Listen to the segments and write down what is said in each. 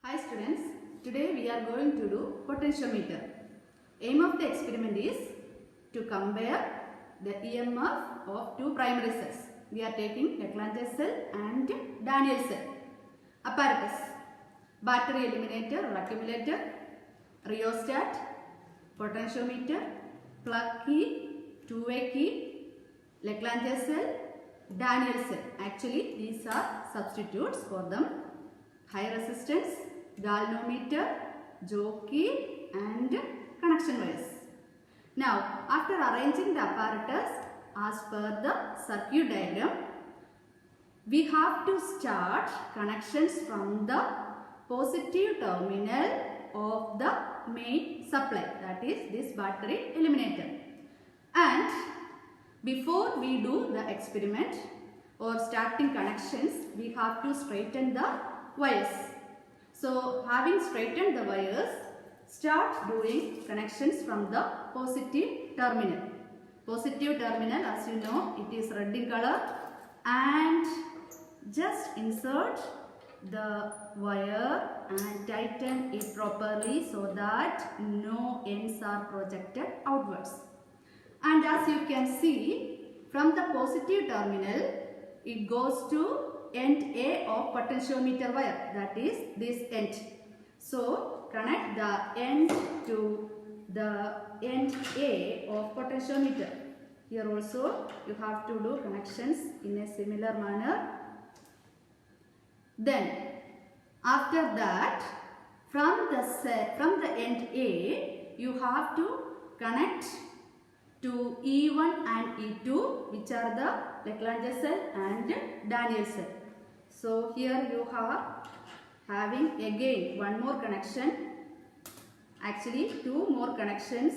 Hi students, today we are going to do potentiometer. Aim of the experiment is to compare the EMF of two primary cells. We are taking Leclanché cell and Daniell cell. Apparatus: battery eliminator or accumulator, rheostat, potentiometer, plug key, two-way key, Leclanché cell, Daniell cell. Actually these are substitutes for them. High resistance, galvanometer, jockey and connection wires. Now after arranging the apparatus as per the circuit diagram, we have to start connections from the positive terminal of the main supply, that is this battery eliminator. And before we do the experiment or starting connections, we have to straighten the wires. So having straightened the wires, start doing connections from the positive terminal. Positive terminal, as you know, it is red in color, and just insert the wire and tighten it properly so that no ends are projected outwards. And as you can see, from the positive terminal, it goes to end A of potentiometer wire, that is this end. So connect the end to the end A of potentiometer. Here also you have to do connections in a similar manner. Then after that, from the end A, you have to connect to E1 and E2, which are the Leclanché cell and Daniell cell. So here you are having again one more connection, actually two more connections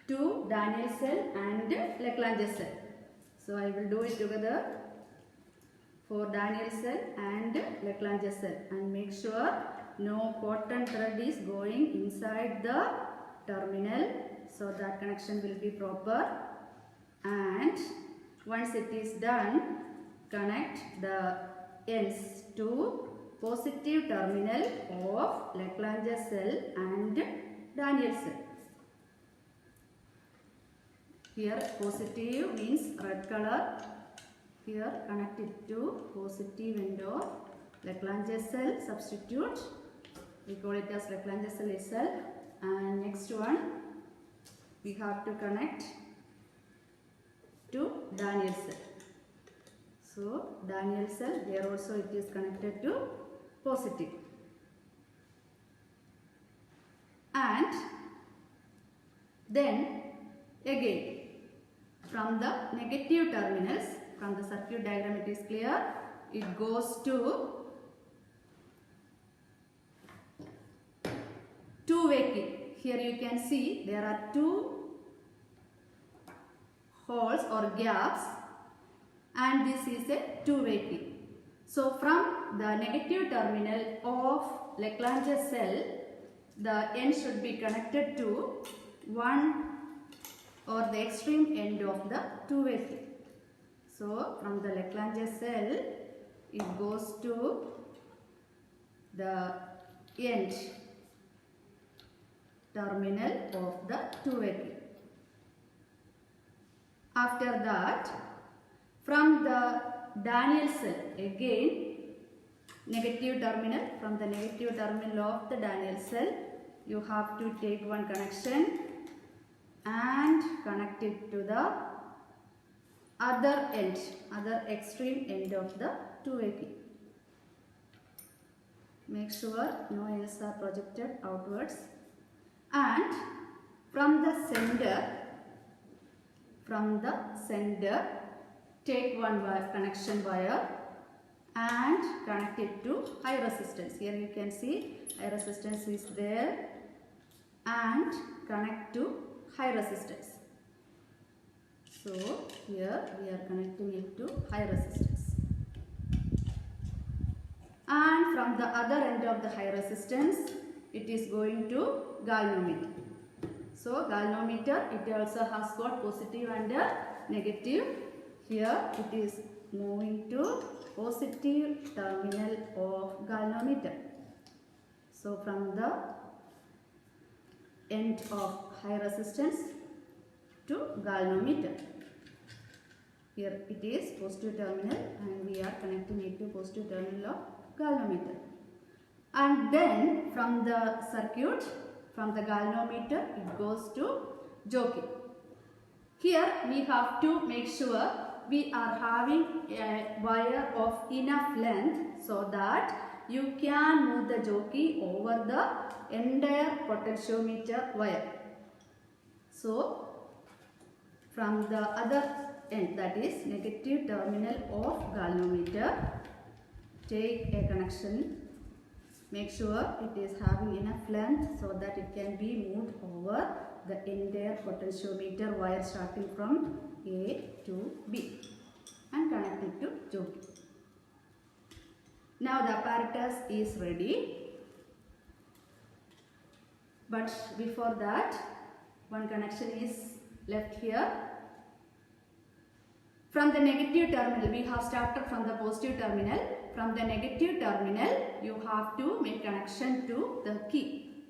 to Daniell cell and Leclanché cell. So I will do it together for Daniell cell and Leclanché cell, and make sure no cotton thread is going inside the terminal, so that connection will be proper. And once it is done, connect the ends to positive terminal of Leclanché cell and Daniell cell. Here positive means red color. Here connect it to positive end of Leclanché cell, substitute. We call it as Leclanché cell itself. And next one, we have to connect to Daniell cell. So Daniell cell, here also it is connected to positive. And then again from the negative terminals, from the circuit diagram it is clear, it goes to two-way key. Here you can see there are two holes or gaps, and this is a two-way key. So from the negative terminal of Leclanché cell, the end should be connected to one or the extreme end of the two-way key. So from the Leclanché cell, it goes to the end terminal of the two-way key. After that, from the Daniell cell, again negative terminal, from the negative terminal of the Daniell cell, you have to take one connection and connect it to the other end, other extreme end of the two-way key. Make sure no ends are projected outwards. And from the center, take one wire, connection wire, and connect it to high resistance. Here you can see high resistance is there, and connect to high resistance. So here we are connecting it to high resistance. And from the other end of the high resistance, it is going to galvanometer. So galvanometer, it also has got positive and negative. Here it is moving to positive terminal of galvanometer. So from the end of high resistance to galvanometer. Here it is positive terminal and we are connecting it to positive terminal of galvanometer. And then from the circuit, from the galvanometer, it goes to jockey. Here we have to make sure we are having a wire of enough length so that you can move the jockey over the entire potentiometer wire. So from the other end, that is negative terminal of galvanometer, take a connection. Make sure it is having enough length so that it can be moved over the entire potentiometer wire starting from A to B and connect it to jockey. Now the apparatus is ready, but before that one connection is left here. From the negative terminal, we have started from the positive terminal. From the negative terminal, you have to make connection to the key.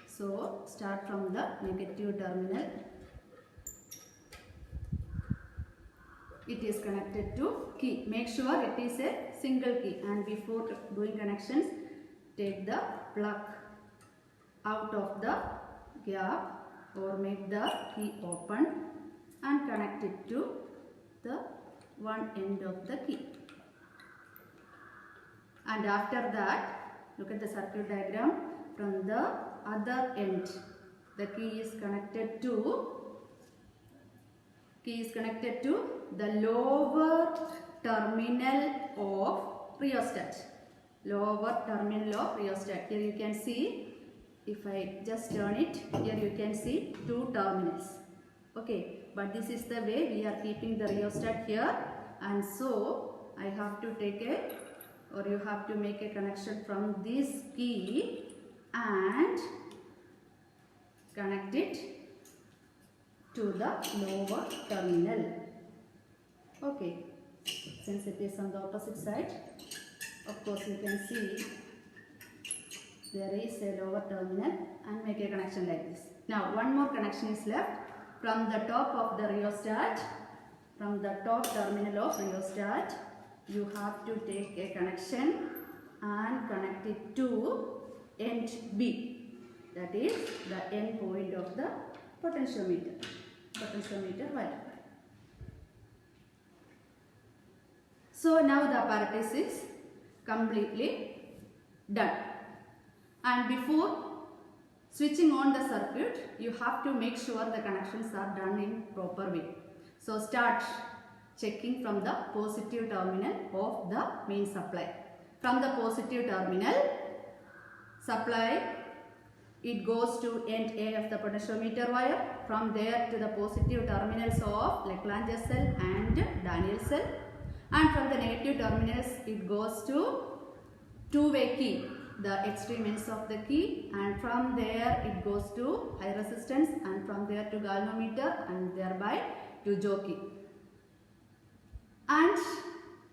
So start from the negative terminal. It is connected to key. Make sure it is a single key, and before doing connections, take the plug out of the gap or make the key open and connect it to the one end of the key. And after that, look at the circuit diagram. From the other end, the key is connected to the lower terminal of rheostat. Lower terminal of rheostat. Here you can see, if I just turn it, here you can see two terminals. Okay, but this is the way we are keeping the rheostat here, and so I have to take you have to make a connection from this key and connect it to the lower terminal. Okay, since it is on the opposite side, of course you can see there is a lower terminal, and make a connection like this. Now one more connection is left. From the top of the rheostat, from the top terminal of rheostat, you have to take a connection and connect it to end B, that is the end point of the potentiometer wire. So now the apparatus is completely done, and before switching on the circuit, you have to make sure the connections are done in proper way. So start checking from the positive terminal of the main supply. From the positive terminal supply, it goes to end A of the potentiometer wire. From there to the positive terminals of Leclanche cell and Daniell cell. And from the negative terminals, it goes to two-way key, the extreme ends of the key, and from there it goes to high resistance, and from there to galvanometer, and thereby to jockey. And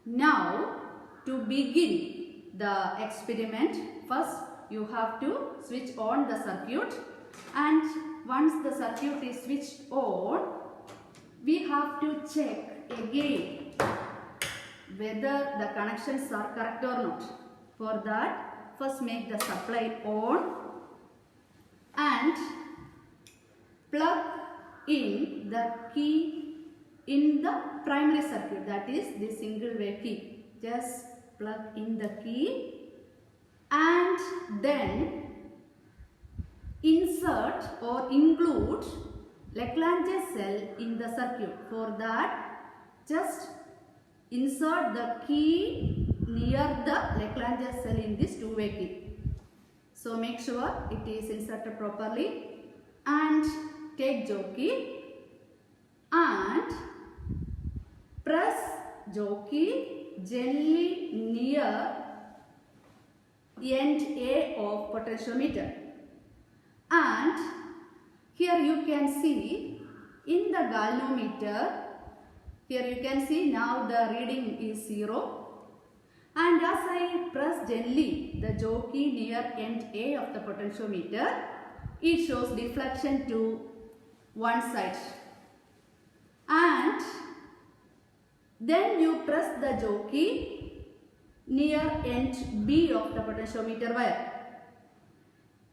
now to begin the experiment, first you have to switch on the circuit, and once the circuit is switched on, we have to check again whether the connections are correct or not. For that, first make the supply on and plug in the key in the primary circuit, that is the single way key. Just plug in the key and then insert or include Leclanche cell in the circuit. For that, just insert the key near the Leclanche cell in this two-way key. So make sure it is inserted properly and take jockey and press jockey gently near end A of potentiometer. And here you can see in the galvanometer, here you can see now the reading is 0, And as I press gently the jockey near end A of the potentiometer, it shows deflection to one side. And then you press the jockey near end B of the potentiometer wire.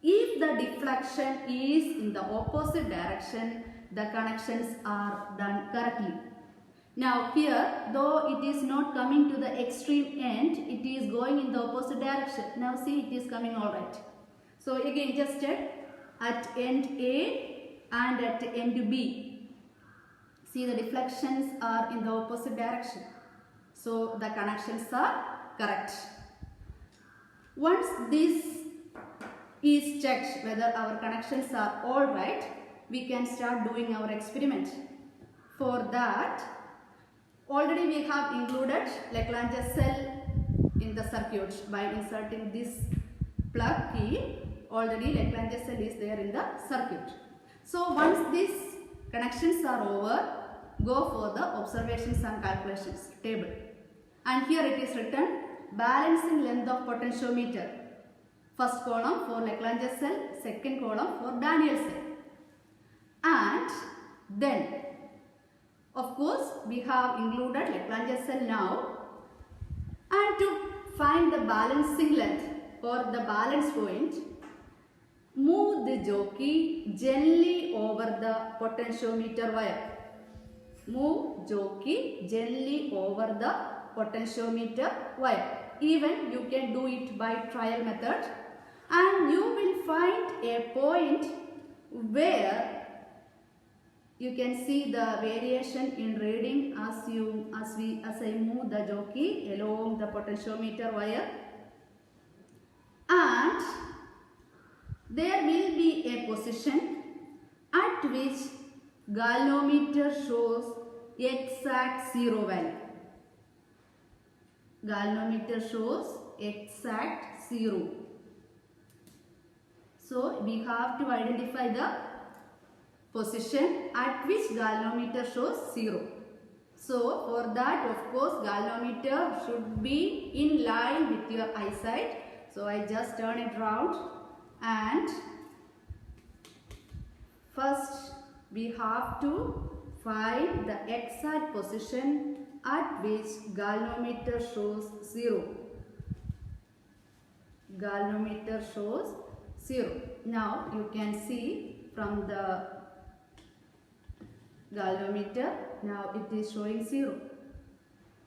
If the deflection is in the opposite direction, the connections are done correctly. Now here, though it is not coming to the extreme end, it is going in the opposite direction. Now see, it is coming alright. So again, just check at end A and at end B. See, the deflections are in the opposite direction. So the connections are correct. Once this is checked whether our connections are alright, we can start doing our experiment. For that, already we have included Lagrange cell in the circuit by inserting this plug key. Already Lagrange cell is there in the circuit. So once these connections are over, go for the observations and calculations table. And here it is written balancing length of potentiometer. First column for Lagrange cell, second column for Daniell cell. And then, of course, we have included Lagrange cell now. And to find the balancing length or the balance point, move the jockey gently over the potentiometer wire. Move jockey gently over the potentiometer wire. Even you can do it by trial method, and you will find a point where you can see the variation in reading as I move the jockey along the potentiometer wire, and there will be a position at which galvanometer shows exact zero value. Galvanometer shows exact zero. So we have to identify the position at which galvanometer shows zero. So for that, of course, galvanometer should be in line with your eyesight. So I just turn it round, and first we have to find the exact position at which galvanometer shows zero. Galvanometer shows 0. Now you can see from the galvanometer, now it is showing 0.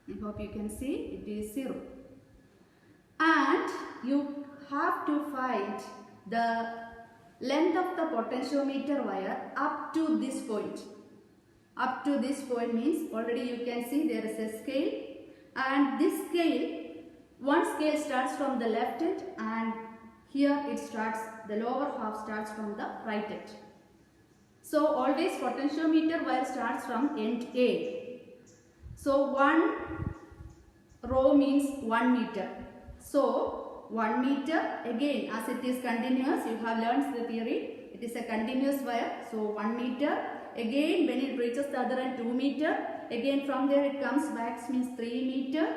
I hope you can see it is 0. And you have to find the length of the potentiometer wire up to this point. Up to this point means already you can see there is a scale, and this scale, one scale starts from the left end, and here it starts, the lower half starts from the right end. So always potentiometer wire starts from end A. So 1 row means 1 meter. So 1 meter, again as it is continuous, you have learned the theory, it is a continuous wire. So 1 meter, again when it reaches the other end 2 meter, again from there it comes back means 3 meter,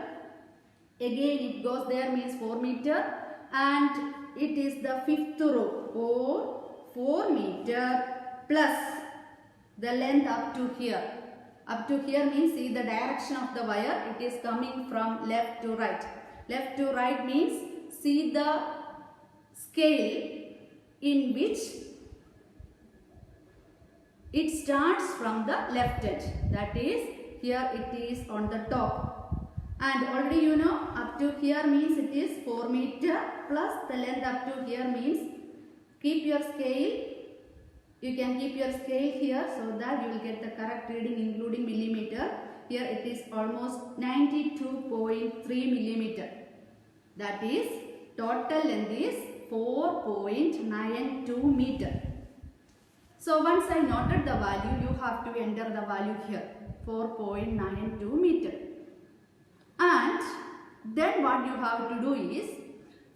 again it goes there means 4 meter, and it is the 5th row, or 4 meter plus the length up to here. Up to here means see the direction of the wire, it is coming from left to right. Left to right means see the scale in which it starts from the left end, that is here it is on the top. And already you know up to here means it is 4 meter plus the length up to here means, keep your scale, you can keep your scale here so that you will get the correct reading including millimeter. Here it is almost 92.3 millimeter. That is total length is 4.92 meter. So once I noted the value, you have to enter the value here, 4.92 meter. And then what you have to do is,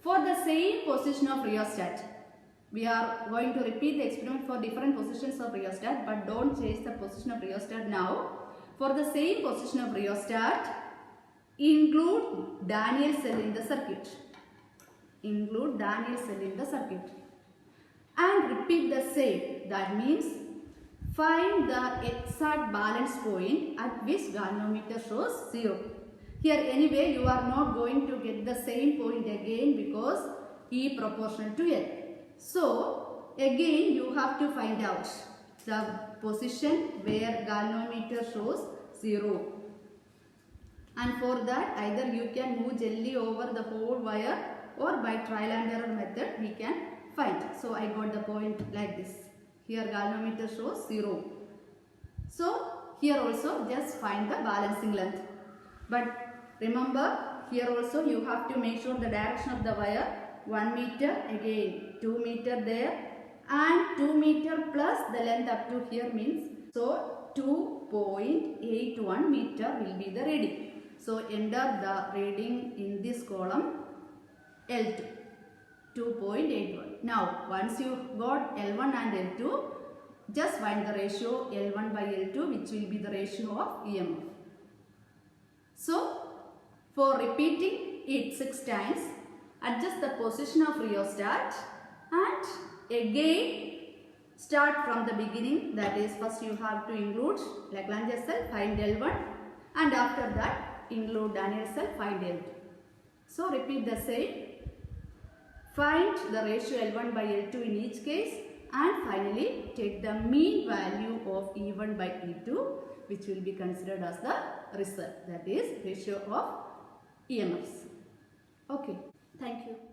for the same position of rheostat, we are going to repeat the experiment for different positions of rheostat, but don't change the position of rheostat now. For the same position of rheostat, include Daniel cell in the circuit. Include Daniel cell in the circuit. And repeat the same. That means find the exact balance point at which galvanometer shows 0. Here anyway you are not going to get the same point again because E proportional to L. So again you have to find out the position where galvanometer shows 0. And for that either you can move gently over the whole wire or by trial and error method we can find. So I got the point like this. Here galvanometer shows 0. So here also just find the balancing length. But remember here also you have to make sure the direction of the wire 1 meter, again 2 meter there, and 2 meter plus the length up to here means so 2.81 meter will be the reading. So enter the reading in this column L2 2.81. Now once you got L1 and L2, just find the ratio L1 by L2 which will be the ratio of EMF. So for repeating it 6 times, adjust the position of rheostat and again start from the beginning. That is, first you have to include Lagrange cell, find L1, and after that include Daniel cell, find L2. So repeat the same. Find the ratio L1 by L2 in each case and finally take the mean value of E1 by E2 which will be considered as the result, that is ratio of EMFs. Okay, thank you.